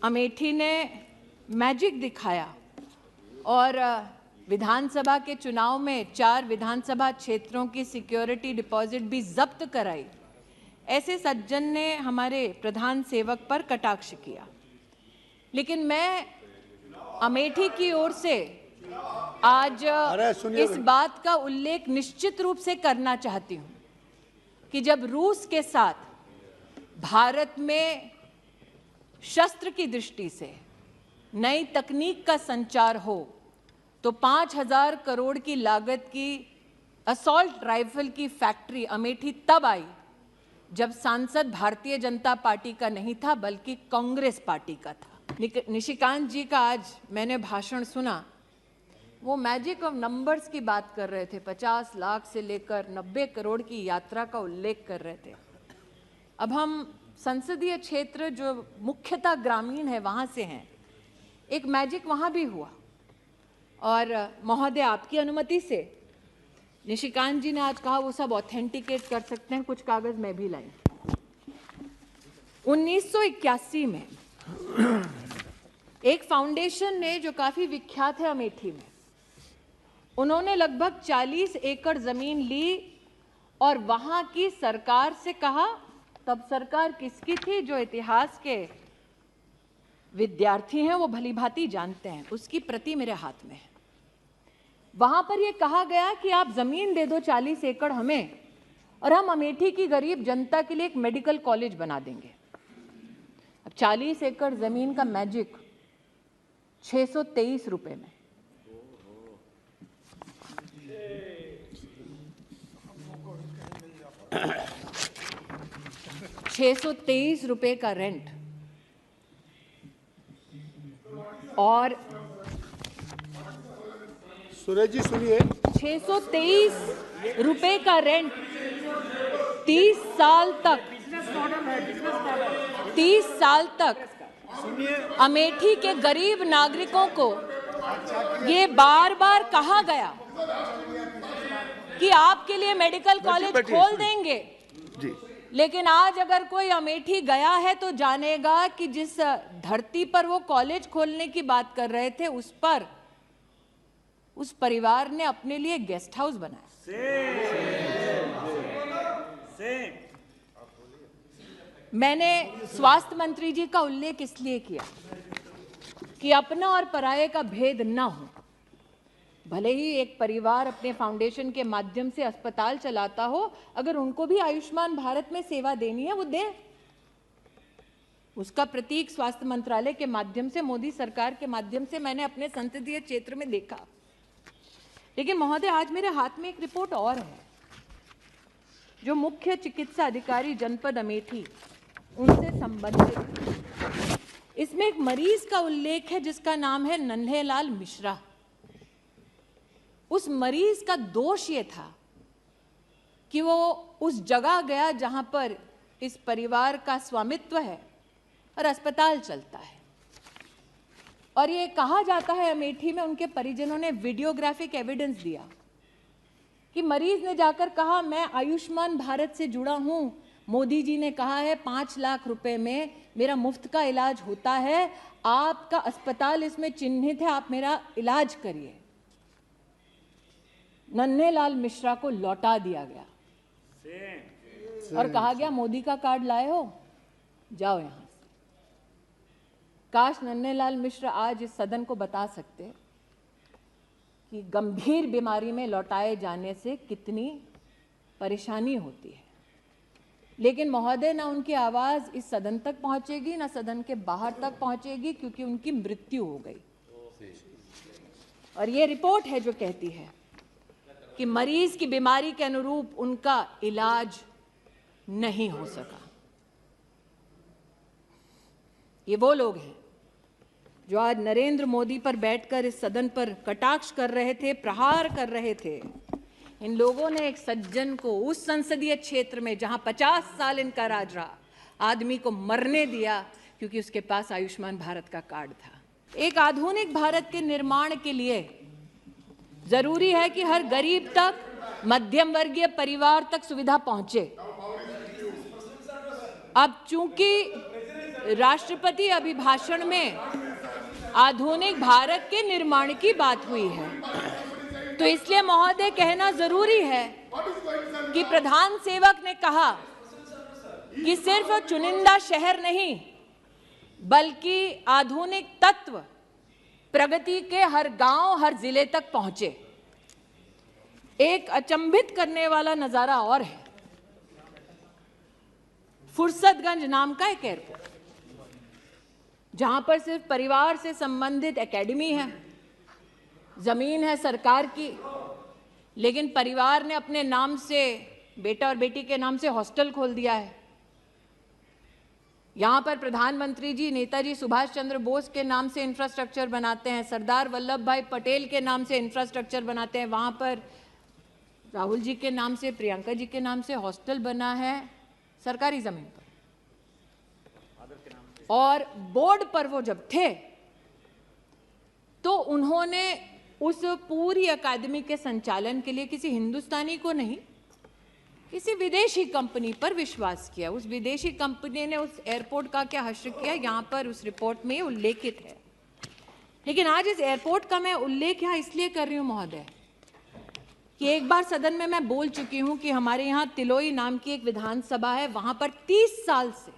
अमेठी ने मैजिक दिखाया और विधानसभा के चुनाव में 4 विधानसभा क्षेत्रों की सिक्योरिटी डिपॉजिट भी जब्त कराई, ऐसे सज्जन ने हमारे प्रधान सेवक पर कटाक्ष किया। लेकिन मैं अमेठी की ओर से आज इस बात का उल्लेख निश्चित रूप से करना चाहती हूं कि जब रूस के साथ भारत में शस्त्र की दृष्टि से नई तकनीक का संचार हो तो 5,000 करोड़ की लागत की असॉल्ट राइफल की फैक्ट्री अमेठी तब आई जब सांसद भारतीय जनता पार्टी का नहीं था बल्कि कांग्रेस पार्टी का था। निशिकांत जी का आज मैंने भाषण सुना, वो मैजिक ऑफ नंबर्स की बात कर रहे थे, 50 लाख से लेकर 90 करोड़ की यात्रा का उल्लेख कर रहे थे। अब हम संसदीय क्षेत्र जो मुख्यतः ग्रामीण है वहाँ से हैं, एक मैजिक वहाँ भी हुआ और महोदय आपकी अनुमति से निशिकांत जी ने आज कहा वो सब ऑथेंटिकेट कर सकते हैं, कुछ कागज मैं भी लाई। 1981 में एक फाउंडेशन ने जो काफी विख्यात है अमेठी में, उन्होंने लगभग 40 एकड़ जमीन ली और वहां की सरकार से कहा, तब सरकार किसकी थी जो इतिहास के विद्यार्थी हैं वो भलीभांति जानते हैं, उसकी प्रति मेरे हाथ में है। वहां पर यह कहा गया कि आप जमीन दे दो 40 एकड़ हमें और हम अमेठी की गरीब जनता के लिए एक मेडिकल कॉलेज बना देंगे। अब 40 एकड़ जमीन का मैजिक 623 रुपए में, ₹623 का रेंट और सुरेश जी सुनिए, 623 रुपए का रेंट 30 साल तक 30 साल तक अमेठी के गरीब नागरिकों को ये बार बार कहा गया कि आपके लिए मेडिकल कॉलेज खोल देंगे। लेकिन आज अगर कोई अमेठी गया है तो जानेगा कि जिस धरती पर वो कॉलेज खोलने की बात कर रहे थे उस पर उस परिवार ने अपने लिए गेस्ट हाउस बनाया। मैंने स्वास्थ्य मंत्री जी का उल्लेख इसलिए किया कि अपना और पराये का भेद ना हो। भले ही एक परिवार अपने फाउंडेशन के माध्यम से अस्पताल चलाता हो, अगर उनको भी आयुष्मान भारत में सेवा देनी है वो दे। उसका प्रतीक स्वास्थ्य मंत्रालय के माध्यम से, मोदी सरकार के माध्यम से मैंने अपने संसदीय क्षेत्र में देखा। लेकिन महोदय आज मेरे हाथ में एक रिपोर्ट और है जो मुख्य चिकित्सा अधिकारी जनपद अमेठी उनसे संबंधित। इसमें एक मरीज का उल्लेख है जिसका नाम है नन्हेलाल मिश्रा। उस मरीज का दोष ये था कि वो उस जगह गया जहां पर इस परिवार का स्वामित्व है और अस्पताल चलता है, और ये कहा जाता है अमेठी में उनके परिजनों ने वीडियोग्राफिक एविडेंस दिया कि मरीज ने जाकर कहा मैं आयुष्मान भारत से जुड़ा हूं, मोदी जी ने कहा है 5 लाख रुपए में मेरा मुफ्त का इलाज होता है, आपका अस्पताल इसमें चिन्हित है, आप मेरा इलाज करिए। नन्हेलाल मिश्रा को लौटा दिया गया और कहा गया मोदी का कार्ड लाए हो, जाओ यहां से। काश नन्हेलाल मिश्रा आज इस सदन को बता सकते कि गंभीर बीमारी में लौटाए जाने से कितनी परेशानी होती है। लेकिन महोदय, ना उनकी आवाज इस सदन तक पहुंचेगी ना सदन के बाहर तक पहुंचेगी क्योंकि उनकी मृत्यु हो गई। और ये रिपोर्ट है जो कहती है कि मरीज की बीमारी के अनुरूप उनका इलाज नहीं हो सका। ये वो लोग हैं जो आज नरेंद्र मोदी पर बैठकर इस सदन पर कटाक्ष कर रहे थे, प्रहार कर रहे थे। इन लोगों ने एक सज्जन को उस संसदीय क्षेत्र में जहां 50 साल इनका राज रहा, आदमी को मरने दिया क्योंकि उसके पास आयुष्मान भारत का कार्ड था। एक आधुनिक भारत के निर्माण के लिए जरूरी है कि हर गरीब तक, मध्यम वर्गीय परिवार तक सुविधा पहुंचे। अब चूंकि राष्ट्रपति अभिभाषण में आधुनिक भारत के निर्माण की बात हुई है, तो इसलिए महोदय कहना जरूरी है कि प्रधान सेवक ने कहा कि सिर्फ चुनिंदा शहर नहीं बल्कि आधुनिक तत्व प्रगति के हर गांव, हर जिले तक पहुंचे। एक अचंभित करने वाला नजारा और है, फुर्सतगंज नाम का एक एयरपोर्ट, जहां पर सिर्फ परिवार से संबंधित एकेडमी है, जमीन है सरकार की, लेकिन परिवार ने अपने नाम से, बेटा और बेटी के नाम से हॉस्टल खोल दिया है। यहां पर प्रधानमंत्री जी नेताजी सुभाष चंद्र बोस के नाम से इंफ्रास्ट्रक्चर बनाते हैं, सरदार वल्लभ भाई पटेल के नाम से इंफ्रास्ट्रक्चर बनाते हैं, वहां पर राहुल जी के नाम से, प्रियंका जी के नाम से हॉस्टल बना है सरकारी जमीन पर। और बोर्ड पर वो जब थे तो उन्होंने उस पूरी अकादमी के संचालन के लिए किसी हिंदुस्तानी को नहीं, किसी विदेशी कंपनी पर विश्वास किया। उस विदेशी कंपनी ने उस एयरपोर्ट का क्या हश्र किया, यहां पर उस रिपोर्ट में उल्लेखित है। लेकिन आज इस एयरपोर्ट का मैं उल्लेख यहां इसलिए कर रही हूं महोदय कि एक बार सदन में मैं बोल चुकी हूं कि हमारे यहां तिलोई नाम की एक विधानसभा है, वहां पर 30 साल से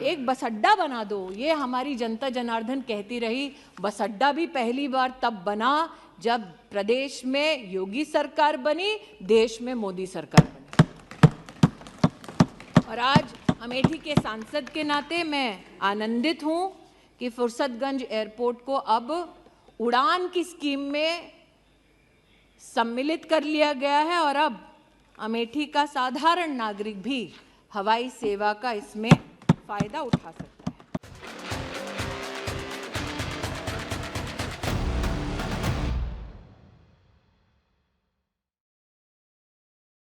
एक बस अड्डा बना दो, ये हमारी जनता जनार्दन कहती रही। बस अड्डा भी पहली बार तब बना जब प्रदेश में योगी सरकार बनी, देश में मोदी सरकार बनी। और आज अमेठी के सांसद के नाते मैं आनंदित हूं कि फुर्सतगंज एयरपोर्ट को अब उड़ान की स्कीम में सम्मिलित कर लिया गया है और अब अमेठी का साधारण नागरिक भी हवाई सेवा का इसमें फायदा उठा सकते हैं।